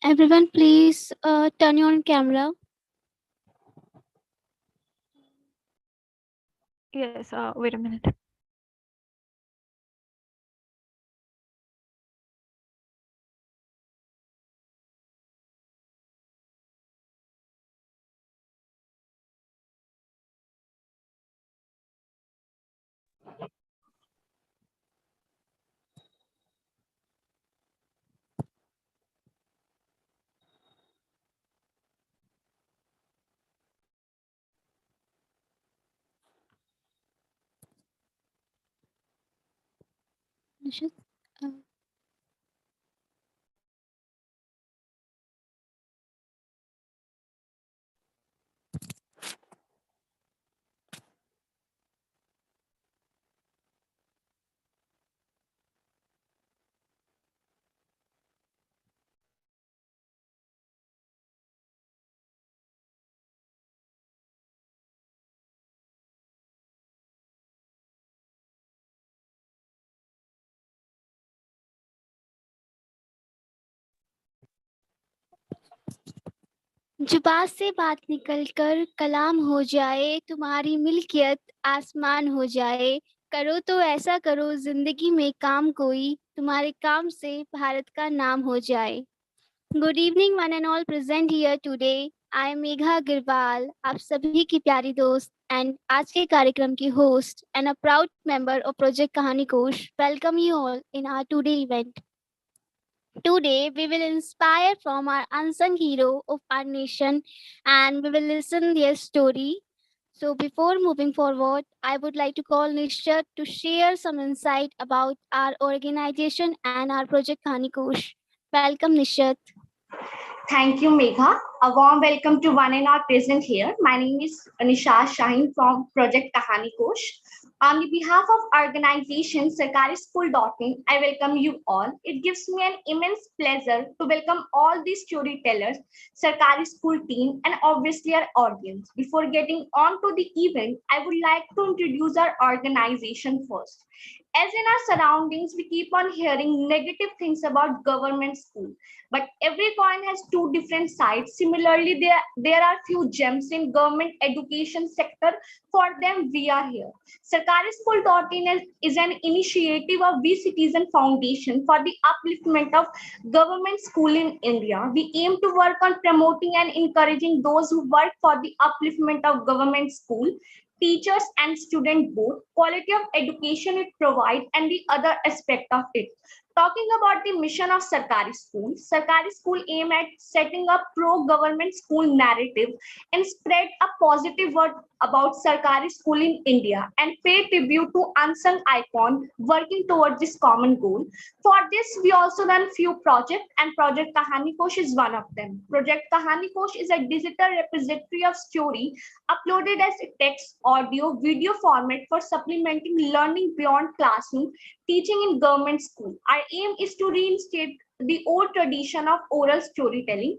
Everyone, please turn on camera. Yes, wait a minute. Nishit, uh, जुबान से बात निकल कर कलाम हो जाए, तुम्हारी मिल्कियत आसमान हो जाए, करो तो ऐसा करो जिंदगी में काम कोई, तुम्हारे काम से भारत का नाम हो जाए. Good evening one and all present here today. I am Megha Agarwal, आप सभी की प्यारी दोस्त एंड आज के कार्यक्रम की host and a proud member of project Kahani Kosh. Welcome you all in our today event. Today, we will inspire from our unsung hero of our nation and we will listen their story. So, before moving forward, I would like to call Nishat to share some insight about our organization and our project Khani Kosh. Welcome, Nishat. Thank you, Megha. A warm welcome to one and all present here. My name is Nisha Shaheen from Project Kahani Kosh. On the behalf of organization sarkarischool.in, I welcome you all. It gives me an immense pleasure to welcome all the storytellers, Sarkari School team, and obviously our audience. Before getting on to the event, I would like to introduce our organization first. As in our surroundings, we keep on hearing negative things about government school, but every coin has two different sides. Similarly, there are few gems in government education sector. For them, we are here. Sarkarischool.in is an initiative of We Citizen Foundation for the upliftment of government school in India. We aim to work on promoting and encouraging those who work for the upliftment of government school, teachers and student both, quality of education it provides, and the other aspect of it. Talking about the mission of Sarkari School aim at setting up pro-government school narrative and spread a positive word about Sarkari School in India and pay tribute to unsung icon working towards this common goal. For this, we also run few projects and Project Kahani Kosh is one of them. Project Kahani Kosh is a digital repository of story uploaded as a text, audio, video format for supplementing learning beyond classroom teaching in government school. Our aim is to reinstate the old tradition of oral storytelling.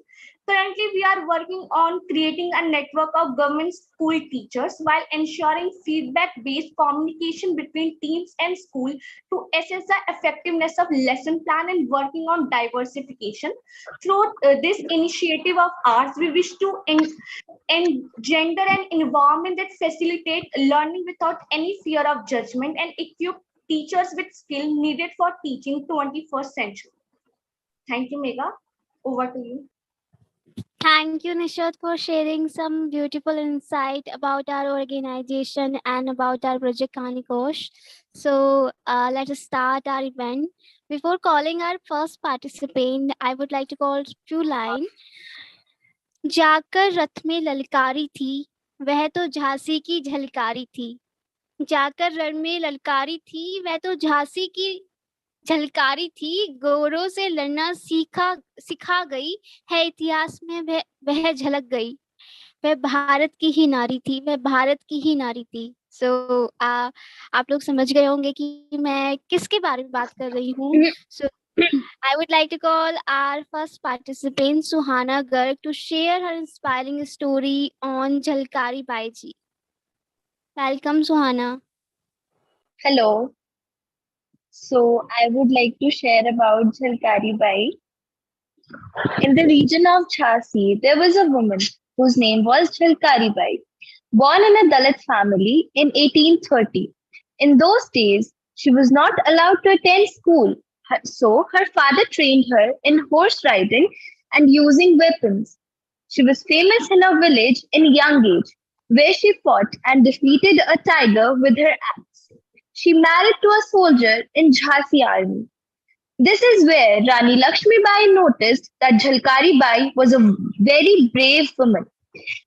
Currently, we are working on creating a network of government school teachers while ensuring feedback-based communication between teams and school to assess the effectiveness of lesson plan and working on diversification. Through this initiative of ours, we wish to engender an environment that facilitates learning without any fear of judgment and equip teachers with skill needed for teaching 21st century. Thank you, Megha. Over to you. Thank you, Nishat, for sharing some beautiful insight about our organization and about our project Khani Kosh. So, let us start our event. Before calling our first participant, I would like to call few line. जाकर रथ में ललकारी थी, वह तो झांसी की झलकारी थी. जाकर रण में ललकारी थी, वह तो झांसी की झलकारी थी. गोरों से लड़ना सिखा गई है, इतिहास में वह झलक गई. वह भारत की ही नारी थी, वह भारत की ही नारी थी. सो आप लोग समझ गए होंगे कि मैं किसके बारे में बात कर रही हूँ. सो I would like to call our first participant, Suhana Garg, to share her inspiring story on Jhalkari Baiji. Welcome, Suhana. Hello. So I would like to share about Jhalkari Bai. In the region of Jhansi, there was a woman whose name was Jhalkari Bai, born in a Dalit family in 1830. In those days, she was not allowed to attend school, so her father trained her in horse riding and using weapons. She was famous in her village in young age, where she fought and defeated a tiger with her axe. She married to a soldier in Jhansi army. This is where Rani Lakshmi Bai noticed that Jhalkari Bai was a very brave woman.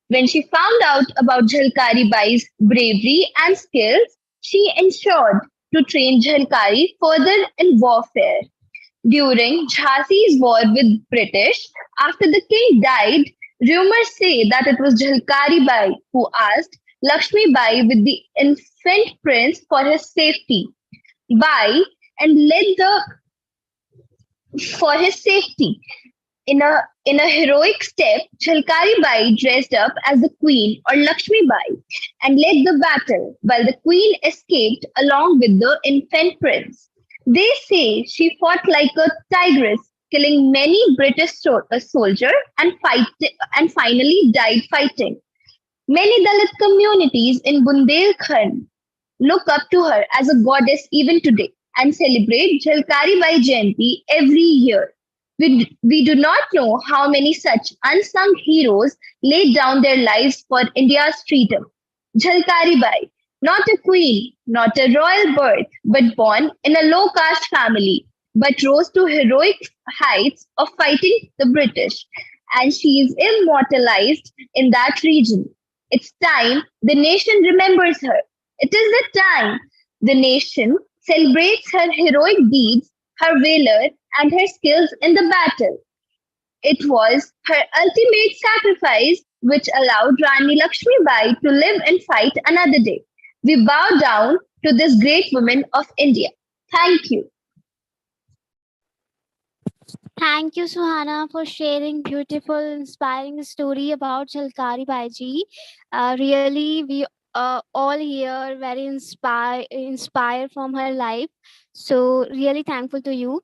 When she found out about Jhalkari Bai's bravery and skills, she ensured to train Jhalkari further in warfare. During Jhansi's war with British, after the king died, rumors say that it was Jhalkari Bai who asked Lakshmi Bai with the infant prince for his safety. Bai and led the for his safety. In a heroic step, Chalkari Bai dressed up as the queen or Lakshmi Bai and led the battle while the queen escaped along with the infant prince. They say she fought like a tigress, killing many British soldiers and finally died fighting. Many Dalit communities in Bundelkhand look up to her as a goddess even today and celebrate Jhalkari Bai Jayanti every year. We do not know how many such unsung heroes laid down their lives for India's freedom. Jhalkari Bai, not a queen, not a royal birth, but born in a low caste family, but rose to heroic heights of fighting the British, and she is immortalized in that region. It's time the nation remembers her. It is the time the nation celebrates her heroic deeds, her valor, and her skills in the battle. It was her ultimate sacrifice which allowed Rani Lakshmi Bai to live and fight another day. We bow down to this great woman of India. Thank you. Thank you, Suhana, for sharing beautiful, inspiring story about Jhalkari Baiji. Really, we all here very inspired from her life. So, really thankful to you.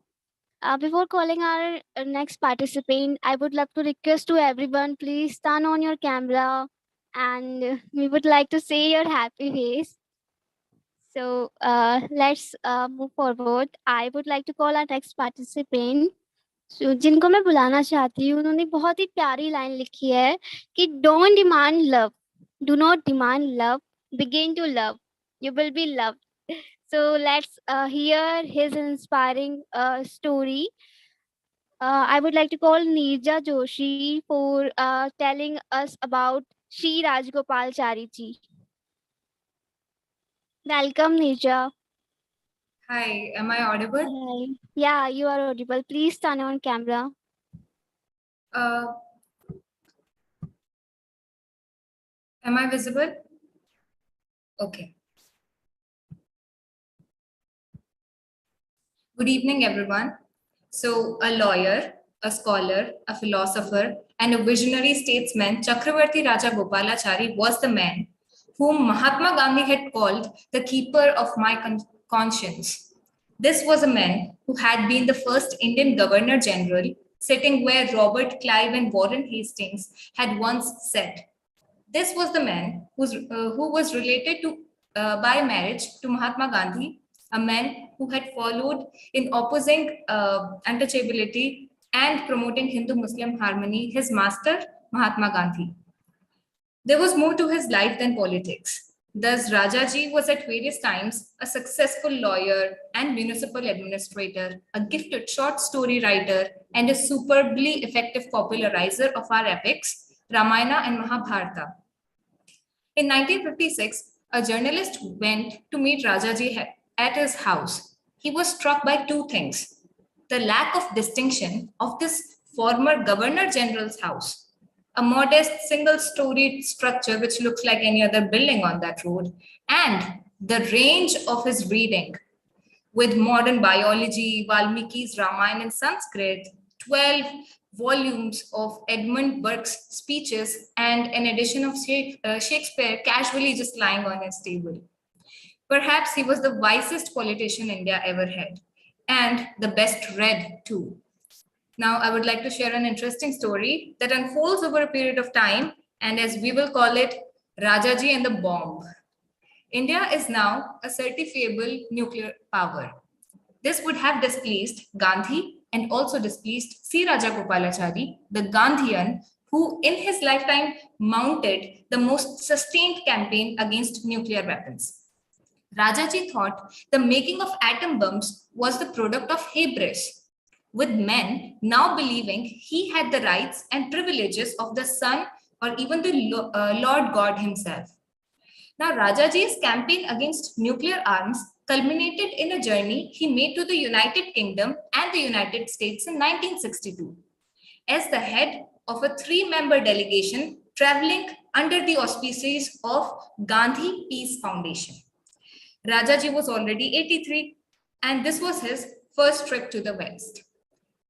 Before calling our next participant, I would love to request to everyone, please turn on your camera, and we would like to see your happy face. So let's move forward. I would like to call our next participant. So, जिनको मैं बुलाना चाहती हूँ, उन्होंने बहुत ही प्यारी line लिखी है कि don't demand love, do not demand love, begin to love, you will be loved. So let's hear his inspiring story. I would like to call Neerja Joshi for telling us about Shri Rajgopalachari ji. Welcome, Neerja. Hi, am I audible? Hi. Yeah, you are audible. Please turn on camera. Uh, am I visible? Okay. Good evening, everyone. So, a lawyer, a scholar, a philosopher, and a visionary statesman, Chakravarti Raja Gopalachari was the man whom Mahatma Gandhi had called the keeper of my conscience. This was a man who had been the first Indian Governor General, sitting where Robert Clive and Warren Hastings had once sat. This was the man who was related to by marriage to Mahatma Gandhi, a man who had followed in opposing untouchability and promoting Hindu-Muslim harmony, his master, Mahatma Gandhi. There was more to his life than politics. Thus, Rajaji was at various times a successful lawyer and municipal administrator, a gifted short story writer, and a superbly effective popularizer of our epics, Ramayana and Mahabharata. In 1956, a journalist went to meet Rajaji at his house. He was struck by two things: the lack of distinction of this former Governor General's house, a modest single-storied structure which looks like any other building on that road, and the range of his reading, with modern biology, Valmiki's Ramayana in Sanskrit, 12 volumes of Edmund Burke's speeches, and an edition of Shakespeare casually just lying on his table. Perhaps he was the wisest politician India ever had, and the best read too. Now, I would like to share an interesting story that unfolds over a period of time, and as we will call it, Rajaji and the Bomb. India is now a certifiable nuclear power. This would have displeased Gandhi and also displeased C. Rajagopalachari, the Gandhian, who in his lifetime mounted the most sustained campaign against nuclear weapons. Rajaji thought the making of atom bombs was the product of hubris, with men now believing he had the rights and privileges of the sun or even the Lord God himself. Now, Rajaji's campaign against nuclear arms culminated in a journey he made to the United Kingdom and the United States in 1962 as the head of a three-member delegation traveling under the auspices of Gandhi Peace Foundation. Rajaji was already 83, and this was his first trip to the West.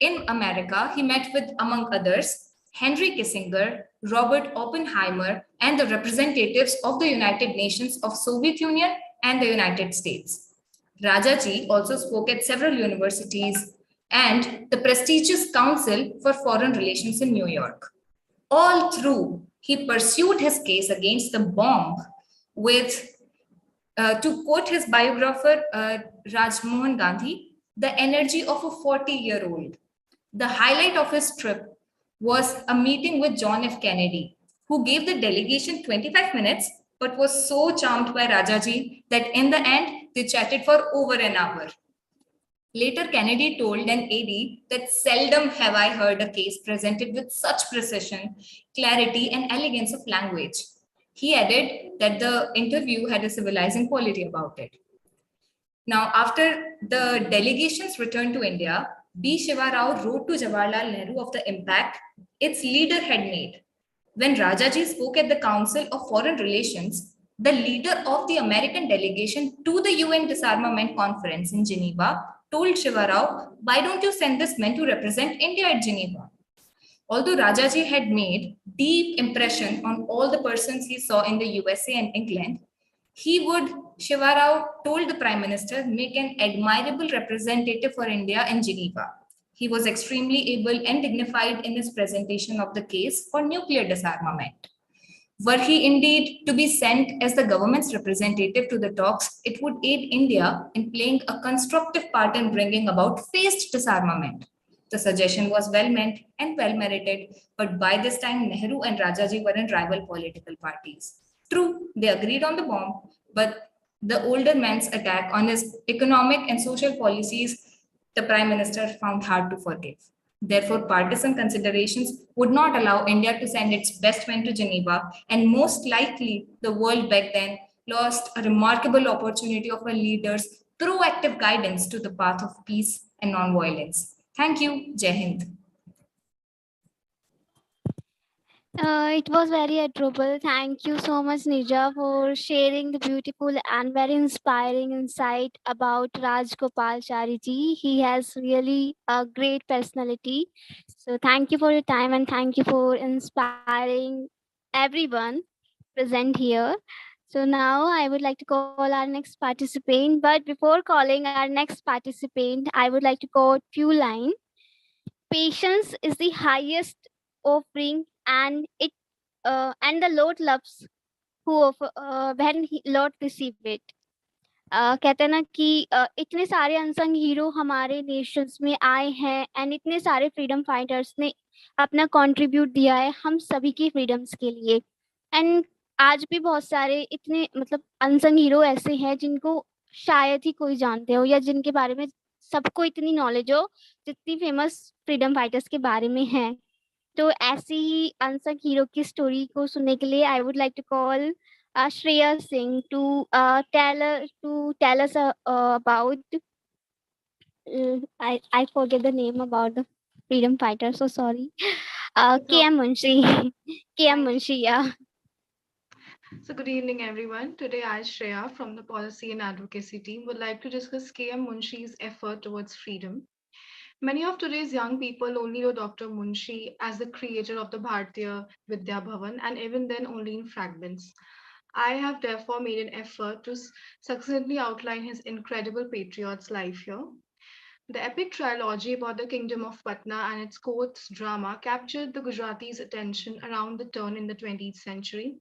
In America, he met with, among others, Henry Kissinger, Robert Oppenheimer, and the representatives of the United Nations of Soviet Union and the United States. Rajaji also spoke at several universities and the prestigious Council for Foreign Relations in New York. All through, he pursued his case against the bomb with, to quote his biographer, Rajmohan Gandhi, the energy of a 40-year-old. The highlight of his trip was a meeting with John F. Kennedy, who gave the delegation 25 minutes but was so charmed by Rajaji that in the end they chatted for over an hour. Later, Kennedy told an AD that seldom have I heard a case presented with such precision, clarity, and elegance of language. He added that the interview had a civilizing quality about it. Now, after the delegations returned to India, B. Shiva Rao wrote to Jawaharlal Nehru of the impact its leader had made. When Rajaji spoke at the Council of Foreign Relations, the leader of the American delegation to the UN Disarmament Conference in Geneva told Shiva Rao, "Why don't you send this man to represent India at Geneva?" Although Rajaji had made deep impression on all the persons he saw in the USA and England, Shiva Rao told the Prime Minister, make an admirable representative for India in Geneva. He was extremely able and dignified in his presentation of the case for nuclear disarmament. Were he indeed to be sent as the government's representative to the talks, it would aid India in playing a constructive part in bringing about phased disarmament. The suggestion was well meant and well merited, but by this time, Nehru and Rajaji were in rival political parties. True, they agreed on the bomb, but the older man's attack on his economic and social policies, the Prime Minister found hard to forgive. Therefore, partisan considerations would not allow India to send its best men to Geneva, and most likely the world back then lost a remarkable opportunity of a leader's proactive guidance to the path of peace and non-violence. Thank you. Jai Hind. It was very adorable. Thank you so much, Nija, for sharing the beautiful and very inspiring insight about Raj Gopal Chariji. He has really a great personality. So thank you for your time and thank you for inspiring everyone present here. So now I would like to call our next participant. But before calling our next participant, I would like to quote few lines. Patience is the highest offering, and the Lord loves who offer when Lord receive it. कहते हैं ना कि इतने सारे unsung hero हमारे Nations में आए हैं एंड इतने सारे फ्रीडम फाइटर्स ने अपना कंट्रीब्यूट दिया है हम सभी की फ्रीडम्स के लिए एंड आज भी बहुत सारे इतने मतलब अनसंग हीरो ऐसे हैं जिनको शायद ही कोई जानते हो या जिनके बारे में सबको इतनी नॉलेज हो जितनी फेमस फ्रीडम फाइटर्स के बारे में है तो ऐसी ही अनसंग हीरो की स्टोरी को सुनने के लिए I would like to call Shreya Singh to tell us about I forget the name about the freedom fighter. So sorry. KM Munshi. KM Munshi. Yeah. So good evening, everyone. Today, I, Shreya, from the Policy and Advocacy team, would like to discuss KM Munshi's effort towards freedom. Many of today's young people only know Dr. Munshi as the creator of the Bharatiya Vidya Bhavan, and even then only in fragments. I have therefore made an effort to succinctly outline his incredible patriot's life here. The epic trilogy about the kingdom of Patna and its courts drama captured the Gujaratis' attention around the turn in the 20th century.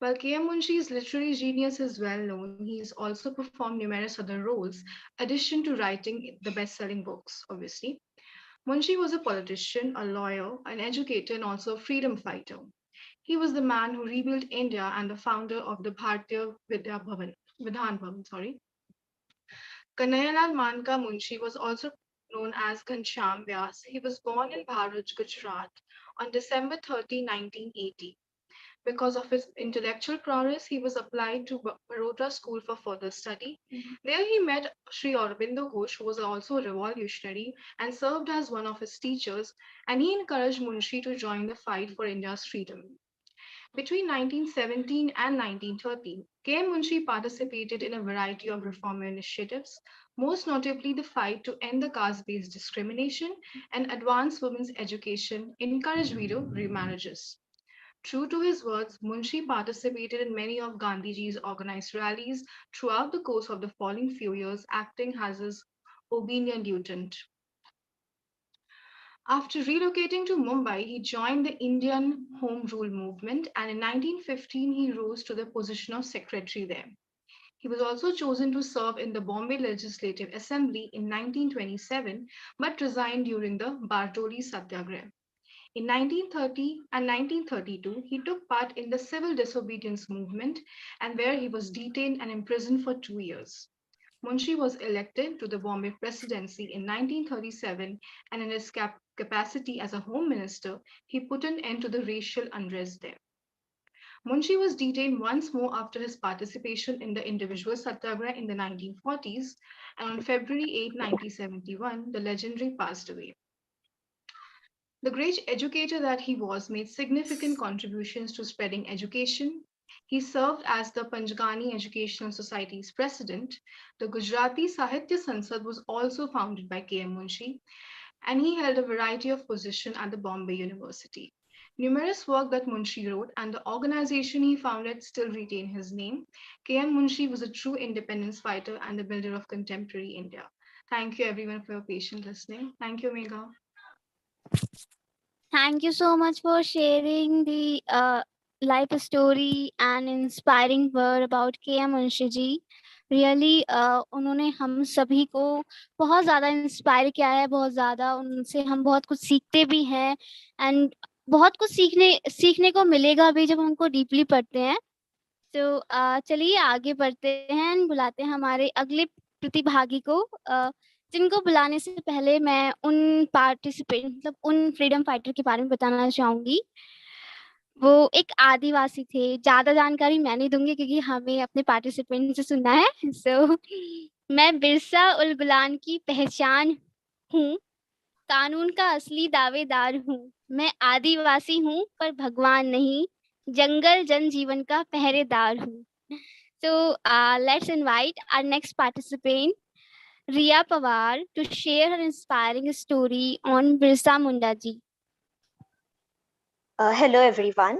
While K.M. Munshi's literary genius is well known, he has also performed numerous other roles, addition to writing the best-selling books, obviously. Munshi was a politician, a lawyer, an educator, and also a freedom fighter. He was the man who rebuilt India and the founder of the Bharatiya Vidhan Bhavan. Kanhayalal Manka Munshi was also known as Ghanshyam Vyas. He was born in Bharuch, Gujarat on December 30, 1980. Because of his intellectual prowess, he was applied to Baroda School for further study. There he met Sri Aurobindo Ghosh, who was also a revolutionary and served as one of his teachers, and he encouraged Munshi to join the fight for India's freedom. Between 1917 and 1913, K.M. Munshi participated in a variety of reform initiatives, most notably the fight to end the caste-based discrimination and advance women's education, encourage widow remarriages. True to his words, Munshi participated in many of Gandhiji's organized rallies throughout the course of the following few years, acting as his obedient lieutenant. After relocating to Mumbai, he joined the Indian Home Rule movement, and in 1915 he rose to the position of secretary there. He was also chosen to serve in the Bombay Legislative Assembly in 1927 but resigned during the Bardoli Satyagraha. In 1930 and 1932, he took part in the civil disobedience movement and where he was detained and imprisoned for 2 years. Munshi was elected to the Bombay presidency in 1937 and in his capacity as a home minister, he put an end to the racial unrest there. Munshi was detained once more after his participation in the individual satyagraha in the 1940s, and on February 8, 1971, the legendary passed away. The great educator that he was made significant contributions to spreading education. He served as the Panjgani Educational Society's president. The Gujarati Sahitya Sansad was also founded by K.M. Munshi, and he held a variety of positions at the Bombay University. Numerous work that Munshi wrote and the organization he founded still retain his name. K.M. Munshi was a true independence fighter and the builder of contemporary India. Thank you everyone for your patient listening. Thank you, Megha. Thank you so much for sharing the life story and inspiring word about K.M. Munshi ji. Really, उन्होंने हम सभी को बहुत ज़्यादा inspire किया है, बहुत ज़्यादा उनसे हम बहुत कुछ सीखते भी हैं एंड बहुत कुछ सीखने को मिलेगा भी जब हम उनको डीपली पढ़ते हैं। तो चलिए आगे बढ़ते हैं एंड बुलाते हैं हमारे अगले प्रतिभागी को। जिनको बुलाने से पहले मैं उन पार्टिसिपेंट मतलब उन फ्रीडम फाइटर के बारे में बताना चाहूंगी। वो एक आदिवासी थे। ज़्यादा जानकारी मैं नहीं दूंगी क्योंकि हमें अपने पार्टिसिपेंट से सुनना है। सो मैं बिरसा उल गुलान की पहचान हूँ, कानून का असली दावेदार हूँ। मैं आदिवासी हूँ पर भगवान नहीं, जंगल जनजीवन का पहरेदार हूँ। So let's invite our next participant, Riya Pawar, to share her inspiring story on Birsa Munda ji. Hello, everyone.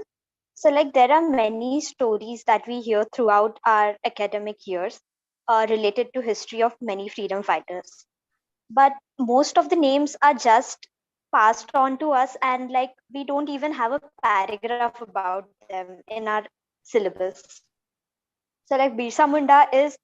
So, there are many stories that we hear throughout our academic years related to history of many freedom fighters. But most of the names are just passed on to us, and we don't even have a paragraph about them in our syllabus. So, Birsa Munda is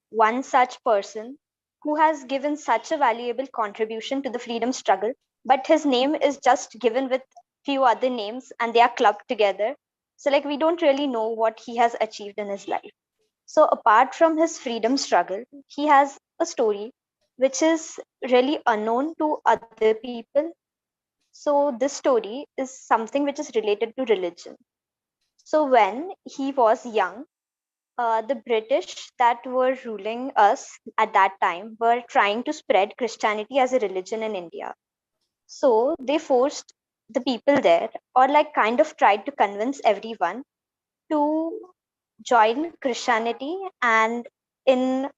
one such person who has given such a valuable contribution to the freedom struggle, but his name is just given with few other names and they are clubbed together. So we don't really know what he has achieved in his life. So apart from his freedom struggle, he has a story which is really unknown to other people. So this story is something which is related to religion. So when he was young, the British that were ruling us at that time were trying to spread Christianity as a religion in India. So they forced the people there, or kind of tried to convince everyone to join Christianity. And in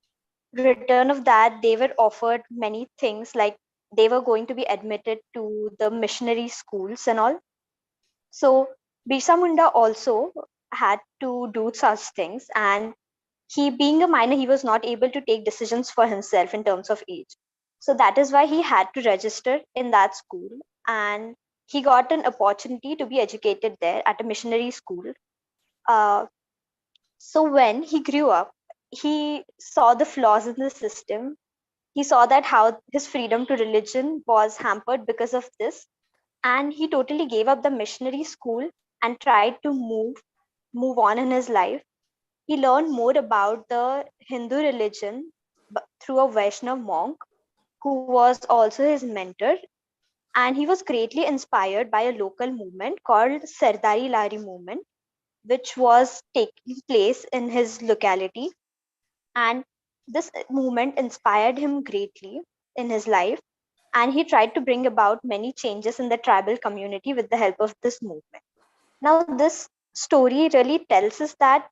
return of that, they were offered many things, like they were going to be admitted to the missionary schools and all. So Birsa Munda also had to do such things, and he being a minor, he was not able to take decisions for himself in terms of age. So that is why he had to register in that school, and he got an opportunity to be educated there at a missionary school. Uh, so when he grew up, he saw the flaws in the system. He saw that how his freedom to religion was hampered because of this, and he totally gave up the missionary school and tried to move on in his life. He learned more about the Hindu religion through a Vaishnav monk who was also his mentor, and he was greatly inspired by a local movement called Sardari Lari movement, which was taking place in his locality. And this movement inspired him greatly in his life, and he tried to bring about many changes in the tribal community with the help of this movement. Now, this story really tells us that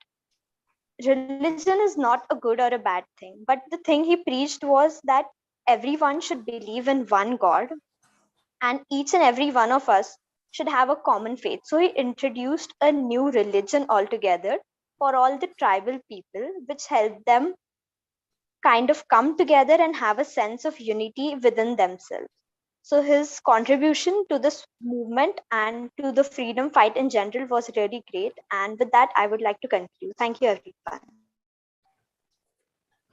religion is not a good or a bad thing, but the thing he preached was that everyone should believe in one God, and each and every one of us should have a common faith. So he introduced a new religion altogether for all the tribal people, which helped them kind of come together and have a sense of unity within themselves. So his contribution to this movement and to the freedom fight in general was really great. And with that, I would like to conclude. Thank you, everyone.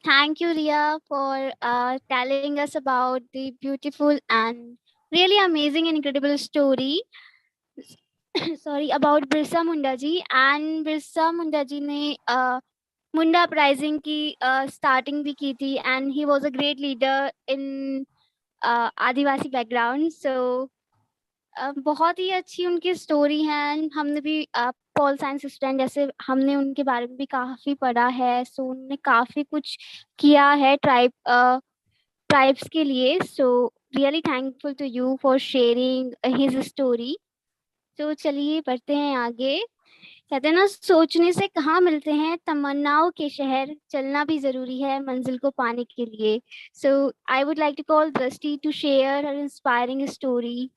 Thank you, Ria, for telling us about the beautiful and really amazing and incredible story. Sorry, about Birsa Munda ji. And Birsa Munda ji ने मुंडा uprising की starting भी की थी, and he was a great leader in Adivasi background. So बहुत ही अच्छी उनकी story है. हमने भी पॉल साइंस स्टूडेंट जैसे हमने उनके बारे में भी काफ़ी पढ़ा है. सो उन्होंने काफ़ी कुछ किया है ट्राइब्स के लिए. So really thankful to you for sharing his story. तो चलिए बढ़ते हैं आगे. कहते हैं ना, सोचने से कहाँ मिलते हैं तमन्नाओं के शहर, चलना भी जरूरी है मंजिल को पाने के लिए. So I would like to call Drishti to share her inspiring story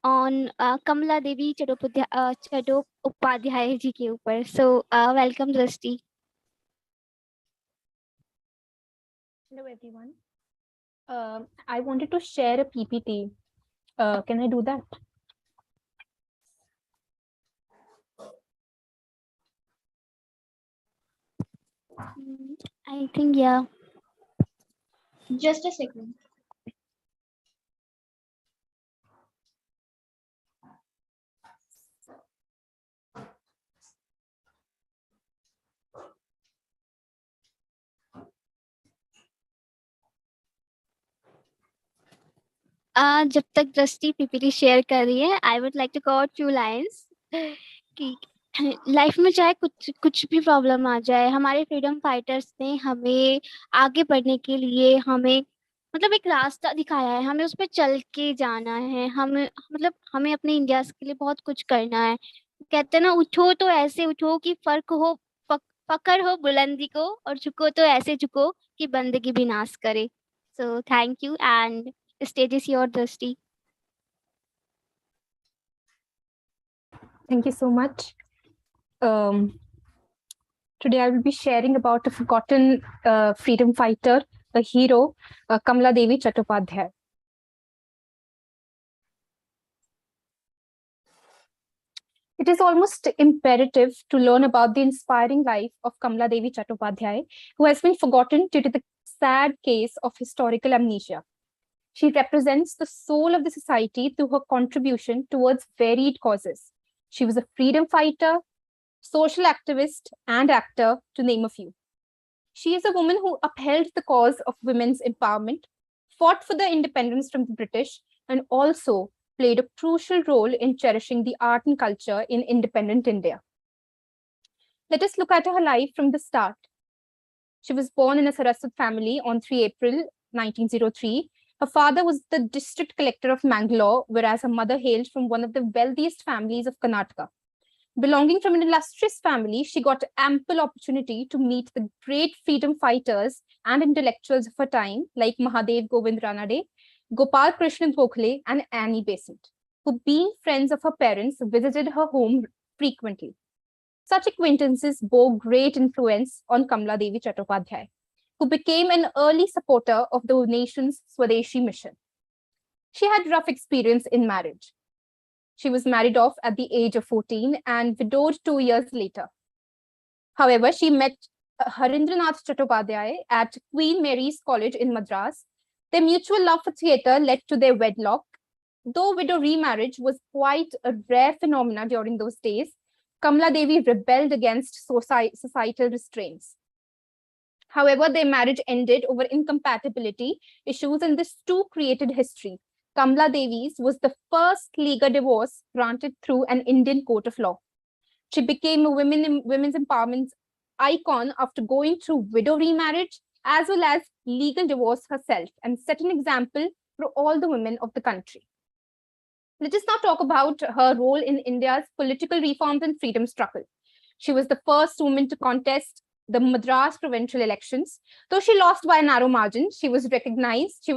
on Kamala Devi Chattopadhyay ji के ऊपर. So welcome Drishti. Hello everyone. I wanted to share a PPT. Can I do that? I think, yeah. Just a second. जब तक दृष्टि PPT share कर रही है, I would like to call few lines कि life में चाहे कुछ भी प्रॉब्लम आ जाए, हमारे फ्रीडम फाइटर्स ने हमें आगे बढ़ने के लिए हमें मतलब एक रास्ता दिखाया है. हमें उस पर चल के जाना है. हमें अपने इंडिया के लिए बहुत कुछ करना है. कहते हैं ना, उठो तो ऐसे उठो कि फर्क हो, पकड़ हो बुलंदी को, और झुको तो ऐसे झुको कि बंदगी भी नाश करे. So thank you, and stage is your, Drishti. Thank you so much. Today I will be sharing about a forgotten freedom fighter, a hero, Kamala Devi Chattopadhyay. It is almost imperative to learn about the inspiring life of Kamala Devi Chattopadhyay, who has been forgotten due to the sad case of historical amnesia. She represents the soul of the society through her contribution towards varied causes. She was a freedom fighter, social activist, and actor, to name a few. She is a woman who upheld the cause of women's empowerment, fought for the independence from the British, and also played a crucial role in cherishing the art and culture in independent India. Let us look at her life from the start. She was born in a Saraswat family on 3 April 1903. Her father was the district collector of Mangalore, whereas her mother hailed from one of the wealthiest families of Karnataka. Belonging from an illustrious family, she got ample opportunity to meet the great freedom fighters and intellectuals of her time, like Mahadev Govind Ranade, Gopal Krishna Gokhale, and Annie Besant, who, being friends of her parents, visited her home frequently. Such acquaintances bore great influence on Kamala Devi Chattopadhyay. who became an early supporter of the nation's Swadeshi mission. She had rough experience in marriage. She was married off at the age of 14 and widowed 2 years later. However, she met Harindranath Chattopadhyay at Queen Mary's College in Madras. Their mutual love for theatre led to their wedlock. Though widow remarriage was quite a rare phenomenon during those days, Kamala Devi rebelled against societal restraints. However, their marriage ended over incompatibility issues, and this too created history. Kamala Devi's was the first legal divorce granted through an Indian court of law. She became a women's empowerment icon after going through widow remarriage as well as legal divorce herself, and set an example for all the women of the country. Let us now talk about her role in India's political reforms and freedom struggle. She was the first woman to contest the Madras provincial elections. Though she lost by a narrow margin, she was recognized.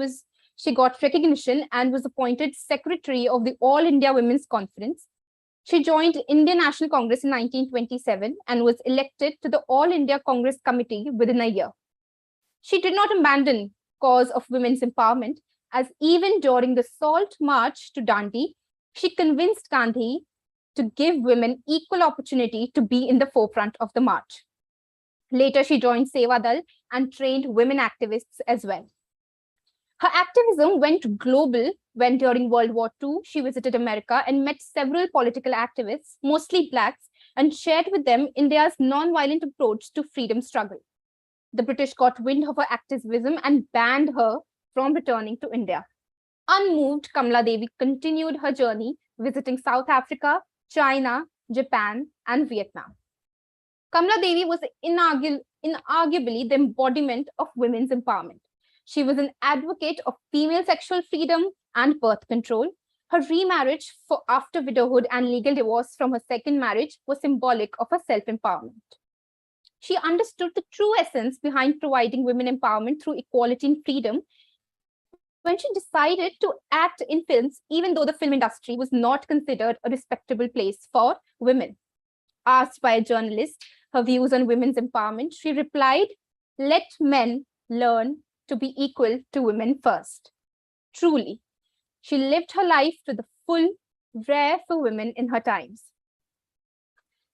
She got recognition and was appointed secretary of the All India Women's Conference. She joined Indian National Congress in 1927 and was elected to the All India Congress Committee within a year. She did not abandon cause of women's empowerment, as even during the Salt March to Dandi, she convinced Gandhi to give women equal opportunity to be in the forefront of the march. Later, she joined Seva Dal and trained women activists as well. Her activism went global when during World War II, she visited America and met several political activists, mostly Blacks, and shared with them India's non-violent approach to freedom struggle. The British got wind of her activism and banned her from returning to India. Unmoved, Kamala Devi continued her journey, visiting South Africa, China, Japan, and Vietnam. Kamala Devi was inarguably the embodiment of women's empowerment. She was an advocate of female sexual freedom and birth control. Her remarriage after widowhood and legal divorce from her second marriage was symbolic of her self-empowerment. She understood the true essence behind providing women empowerment through equality and freedom when she decided to act in films, even though the film industry was not considered a respectable place for women. Asked by a journalist her views on women's empowerment, she replied, "Let men learn to be equal to women first." Truly, she lived her life to the full, rare for women in her times.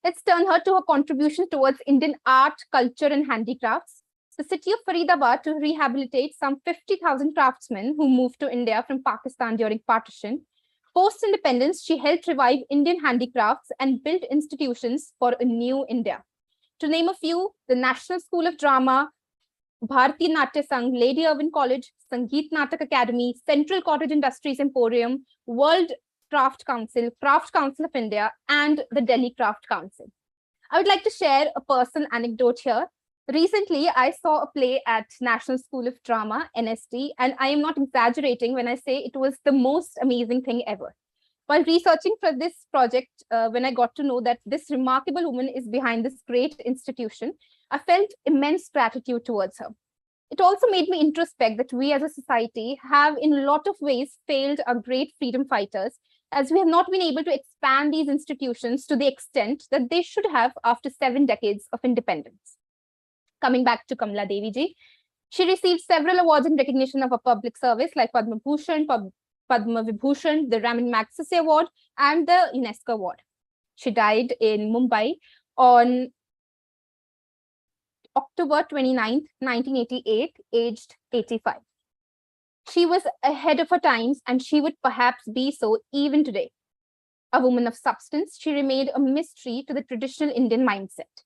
Let's turn her to her contribution towards Indian art, culture, and handicrafts. The city of Faridabad to rehabilitate some 50,000 craftsmen who moved to India from Pakistan during partition. Post-independence, she helped revive Indian handicrafts and built institutions for a new India. To name a few, the National School of Drama, Bharati Natya Sangh, Lady Irwin College, Sangeet Natak Academy, Central Cottage Industries Emporium, World Craft Council of India, and the Delhi Craft Council. I would like to share a personal anecdote here. Recently, I saw a play at National School of Drama, NSD, and I am not exaggerating when I say it was the most amazing thing ever. While researching for this project, when I got to know that this remarkable woman is behind this great institution, I felt immense gratitude towards her. It also made me introspect that we as a society have in a lot of ways failed our great freedom fighters, as we have not been able to expand these institutions to the extent that they should have after 7 decades of independence. Coming back to Kamala Devi ji, she received several awards in recognition of her public service like Padma Bhushan, Padma Vibhushan, the Raman Magsaysay Award, and the UNESCO Award. She died in Mumbai on October 29th, 1988, aged 85. She was ahead of her times, and she would perhaps be so even today. A woman of substance, she remained a mystery to the traditional Indian mindset.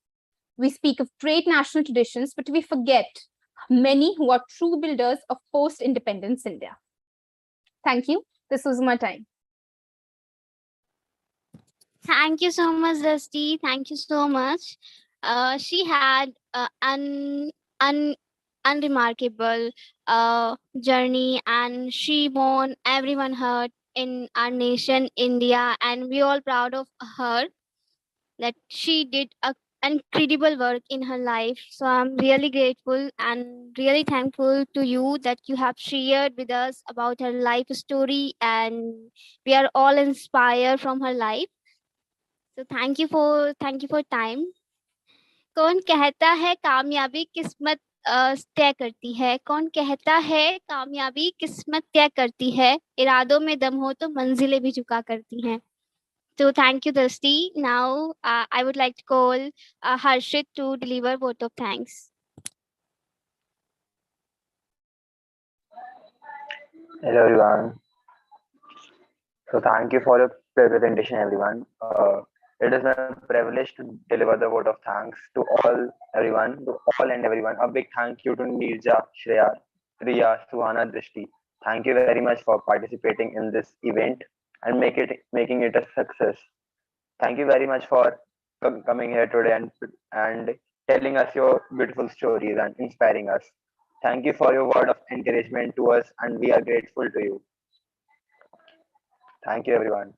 We speak of great national traditions, but we forget many who are true builders of post-independence India. Thank you. This was my time. Thank you so much, Dusty. Thank you so much. She had an unremarkable journey, and she won everyone heard in our nation, India, and we all proud of her that she did a incredible work in her life. So I'm really grateful and really thankful to you that you have shared with us about her life story, and we are all inspired from her life. So thank you for time. कौन कहता है कामयाबी किस्मत तय करती है? कौन कहता है कामयाबी किस्मत तय करती है? इरादों में दम हो तो मंजिलें भी झुका करती हैं। So thank you, Dusty. Now I would like to call Harshit to deliver vote of thanks. Hello everyone. So thank you for your presentation, everyone. It is my privilege to deliver the vote of thanks to all and everyone. A big thank you to Nirja, Shreya, Riya, Suhana, Drishti. Thank you very much for participating in this event and making it a success. Thank you very much for coming here today and telling us your beautiful stories and inspiring us. Thank you for your word of encouragement to us, and we are grateful to you. Thank you, everyone.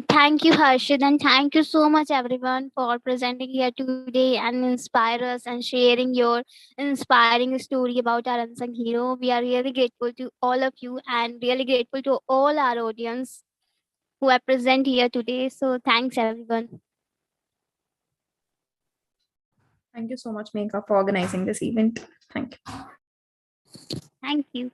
Thank you, Harshit, and thank you so much, everyone, for presenting here today and inspire us and sharing your inspiring story about our unsung hero. We are really grateful to all of you and really grateful to all our audience who are present here today. So thanks, everyone. Thank you so much, Megha, for organizing this event. Thank you. Thank you.